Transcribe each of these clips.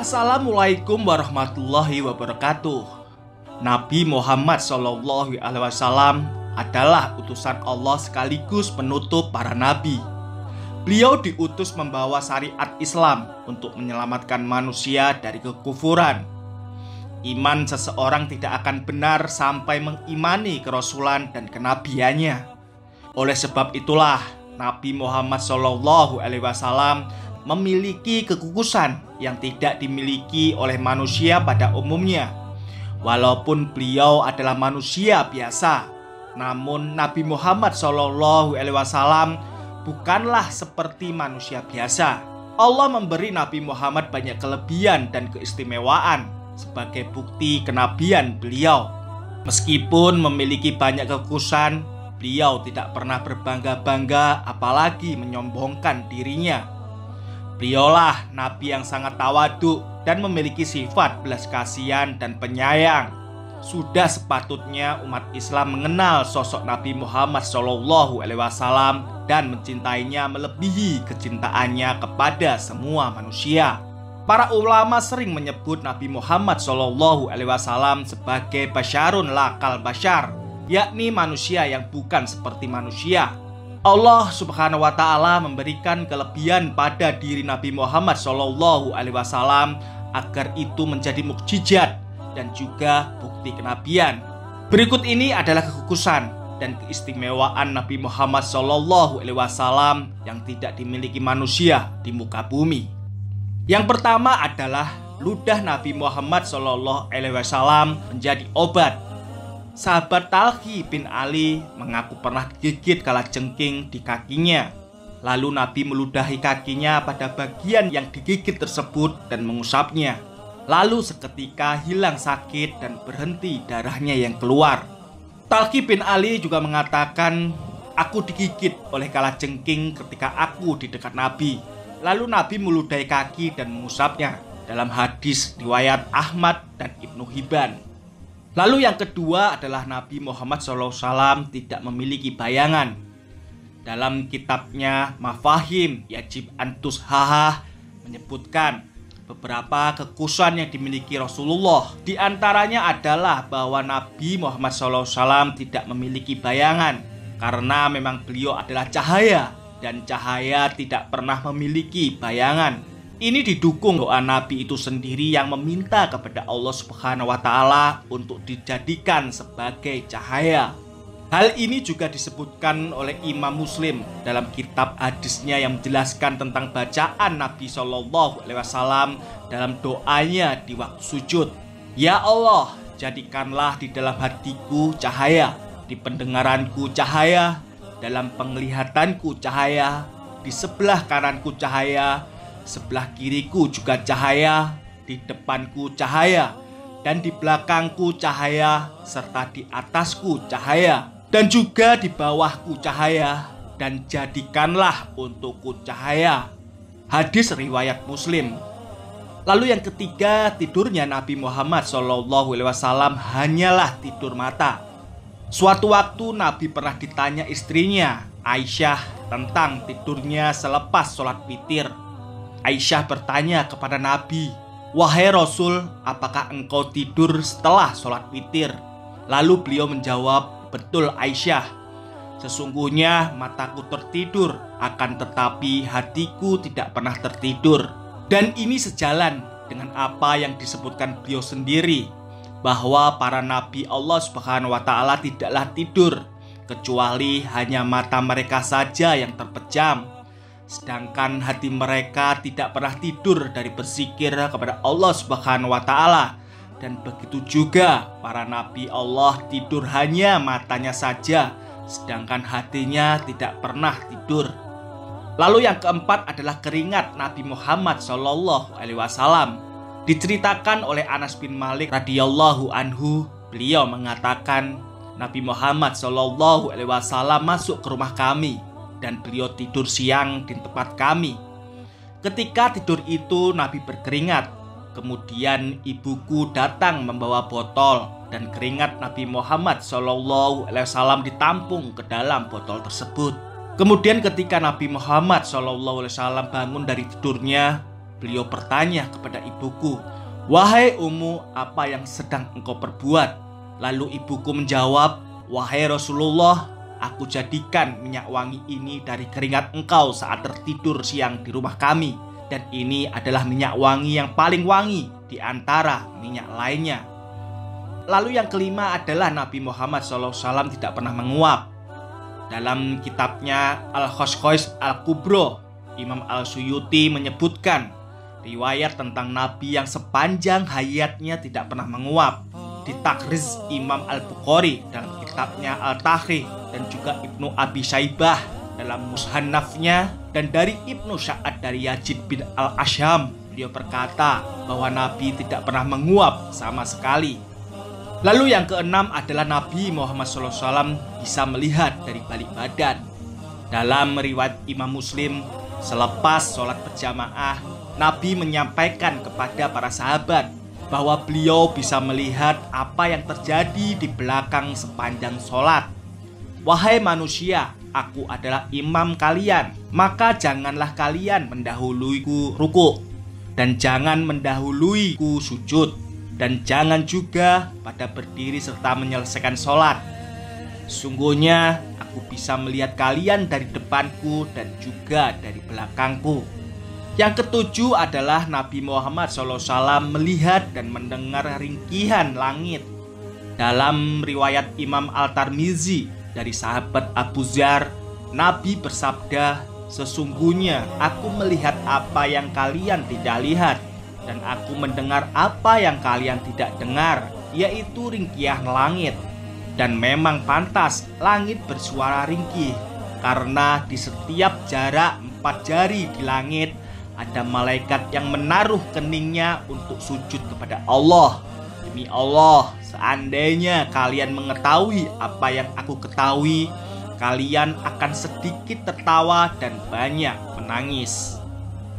Assalamualaikum warahmatullahi wabarakatuh. Nabi Muhammad SAW adalah utusan Allah sekaligus penutup para nabi. Beliau diutus membawa syariat Islam untuk menyelamatkan manusia dari kekufuran. Iman seseorang tidak akan benar sampai mengimani kerasulan dan kenabiannya. Oleh sebab itulah Nabi Muhammad SAW memiliki kekudusan yang tidak dimiliki oleh manusia pada umumnya. Walaupun beliau adalah manusia biasa, namun Nabi Muhammad SAW bukanlah seperti manusia biasa. Allah memberi Nabi Muhammad banyak kelebihan dan keistimewaan sebagai bukti kenabian beliau. Meskipun memiliki banyak kekudusan, beliau tidak pernah berbangga-bangga apalagi menyombongkan dirinya. Beliaulah Nabi yang sangat tawadhu dan memiliki sifat belas kasihan dan penyayang. Sudah sepatutnya umat Islam mengenal sosok Nabi Muhammad SAW dan mencintainya melebihi kecintaannya kepada semua manusia. Para ulama sering menyebut Nabi Muhammad SAW sebagai basyarun lakal basyar, yakni manusia yang bukan seperti manusia. Allah Subhanahu wa Ta'ala memberikan kelebihan pada diri Nabi Muhammad SAW agar itu menjadi mukjizat dan juga bukti kenabian. Berikut ini adalah kekhususan dan keistimewaan Nabi Muhammad SAW yang tidak dimiliki manusia di muka bumi. Yang pertama adalah ludah Nabi Muhammad SAW menjadi obat. Sahabat Talhi bin Ali mengaku pernah digigit kalajengking di kakinya. Lalu Nabi meludahi kakinya pada bagian yang digigit tersebut dan mengusapnya. Lalu seketika hilang sakit dan berhenti darahnya yang keluar. Talhi bin Ali juga mengatakan, "Aku digigit oleh kalajengking ketika aku di dekat Nabi." Lalu Nabi meludahi kaki dan mengusapnya, dalam hadis riwayat Ahmad dan Ibnu Hibban. Lalu yang kedua adalah Nabi Muhammad SAW tidak memiliki bayangan. Dalam kitabnya Mafahim Yajib Antus Hahah menyebutkan beberapa kekhususan yang dimiliki Rasulullah. Di antaranya adalah bahwa Nabi Muhammad SAW tidak memiliki bayangan karena memang beliau adalah cahaya dan cahaya tidak pernah memiliki bayangan. Ini didukung doa Nabi itu sendiri yang meminta kepada Allah Subhanahu wa Ta'ala untuk dijadikan sebagai cahaya. Hal ini juga disebutkan oleh Imam Muslim dalam kitab hadisnya yang menjelaskan tentang bacaan Nabi SAW dalam doanya di waktu sujud. Ya Allah, jadikanlah di dalam hatiku cahaya, di pendengaranku cahaya, dalam penglihatanku cahaya, di sebelah kananku cahaya, sebelah kiriku juga cahaya, di depanku cahaya, dan di belakangku cahaya, serta di atasku cahaya, dan juga di bawahku cahaya, dan jadikanlah untukku cahaya. Hadis riwayat Muslim. Lalu yang ketiga, tidurnya Nabi Muhammad SAW hanyalah tidur mata. Suatu waktu Nabi pernah ditanya istrinya, Aisyah, tentang tidurnya selepas sholat witir. Aisyah bertanya kepada Nabi, "Wahai Rasul, apakah engkau tidur setelah sholat witir?" Lalu beliau menjawab, "Betul Aisyah, sesungguhnya mataku tertidur, akan tetapi hatiku tidak pernah tertidur." Dan ini sejalan dengan apa yang disebutkan beliau sendiri, bahwa para nabi Allah Subhanahu wa Ta'ala tidaklah tidur, kecuali hanya mata mereka saja yang terpejam. Sedangkan hati mereka tidak pernah tidur dari berzikir kepada Allah Subhanahu wa Ta'ala. Dan begitu juga para nabi Allah tidur hanya matanya saja, sedangkan hatinya tidak pernah tidur. Lalu yang keempat adalah keringat Nabi Muhammad SAW. Diceritakan oleh Anas bin Malik radhiyallahu anhu, beliau mengatakan, Nabi Muhammad SAW masuk ke rumah kami dan beliau tidur siang di tempat kami. Ketika tidur itu Nabi berkeringat. Kemudian ibuku datang membawa botol dan keringat Nabi Muhammad SAW ditampung ke dalam botol tersebut. Kemudian ketika Nabi Muhammad SAW bangun dari tidurnya, beliau bertanya kepada ibuku, "Wahai Ummu, apa yang sedang engkau perbuat?" Lalu ibuku menjawab, "Wahai Rasulullah, aku jadikan minyak wangi ini dari keringat engkau saat tertidur siang di rumah kami. Dan ini adalah minyak wangi yang paling wangi di antara minyak lainnya." Lalu yang kelima adalah Nabi Muhammad SAW tidak pernah menguap. Dalam kitabnya Al-Khosrois Al-Kubro, Imam Al-Suyuti menyebutkan riwayat tentang Nabi yang sepanjang hayatnya tidak pernah menguap. Ditakriz Imam Al-Bukhari dalam kitabnya Al-Tahrir dan juga Ibnu Abi Syaibah dalam Mushannafnya, dan dari Ibnu Sa'ad dari Yazid bin Al-Asham, beliau berkata bahwa Nabi tidak pernah menguap sama sekali. Lalu yang keenam adalah Nabi Muhammad SAW bisa melihat dari balik badan. Dalam riwayat Imam Muslim, selepas sholat berjamaah, Nabi menyampaikan kepada para sahabat bahwa beliau bisa melihat apa yang terjadi di belakang sepanjang sholat. "Wahai manusia, aku adalah imam kalian, maka janganlah kalian mendahuluiku ruku, dan jangan mendahuluiku sujud, dan jangan juga pada berdiri serta menyelesaikan sholat. Sungguhnya aku bisa melihat kalian dari depanku dan juga dari belakangku." Yang ketujuh adalah Nabi Muhammad SAW melihat dan mendengar ringkihan langit. Dalam riwayat Imam Al-Tirmizi dari sahabat Abu Dzar, Nabi bersabda, "Sesungguhnya aku melihat apa yang kalian tidak lihat, dan aku mendengar apa yang kalian tidak dengar, yaitu ringkihan langit. Dan memang pantas langit bersuara ringkih, karena di setiap jarak 4 jari di langit ada malaikat yang menaruh keningnya untuk sujud kepada Allah. Demi Allah, seandainya kalian mengetahui apa yang aku ketahui, kalian akan sedikit tertawa dan banyak menangis."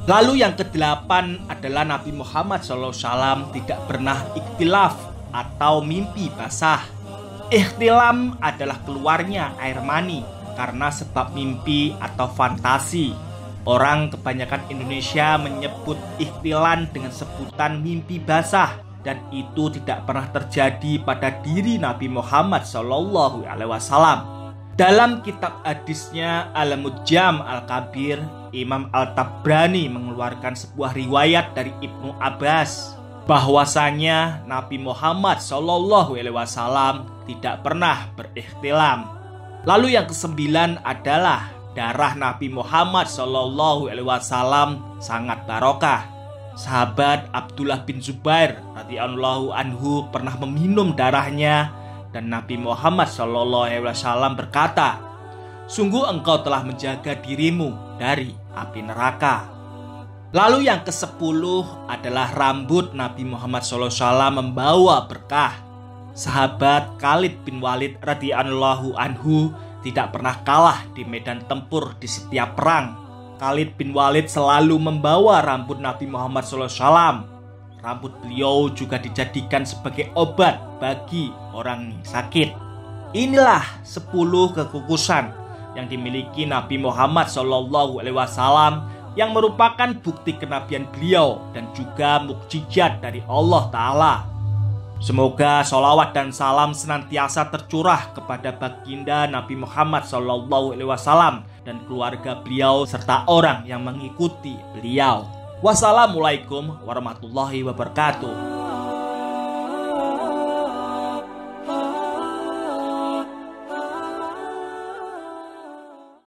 Lalu yang kedelapan adalah Nabi Muhammad SAW tidak pernah ikhtilaf atau mimpi basah. Ikhtilam adalah keluarnya air mani karena sebab mimpi atau fantasi. Orang kebanyakan Indonesia menyebut ikhtilan dengan sebutan mimpi basah, dan itu tidak pernah terjadi pada diri Nabi Muhammad SAW. Dalam kitab hadisnya Al-Mujam Al-Kabir, Imam Al-Tabrani mengeluarkan sebuah riwayat dari Ibnu Abbas bahwasanya Nabi Muhammad SAW tidak pernah berikhtilam. Lalu yang kesembilan adalah darah Nabi Muhammad SAW sangat barokah. Sahabat Abdullah bin Zubair radhiyallahu anhu pernah meminum darahnya, dan Nabi Muhammad SAW berkata, "Sungguh engkau telah menjaga dirimu dari api neraka." Lalu yang ke-10 adalah rambut Nabi Muhammad SAW membawa berkah. Sahabat Khalid bin Walid radhiyallahu anhu tidak pernah kalah di medan tempur di setiap perang. Khalid bin Walid selalu membawa rambut Nabi Muhammad SAW. Rambut beliau juga dijadikan sebagai obat bagi orang sakit. Inilah 10 kekukusan yang dimiliki Nabi Muhammad SAW yang merupakan bukti kenabian beliau dan juga mukjizat dari Allah Ta'ala. Semoga sholawat dan salam senantiasa tercurah kepada baginda Nabi Muhammad SAW dan keluarga beliau serta orang yang mengikuti beliau. Wassalamualaikum warahmatullahi wabarakatuh.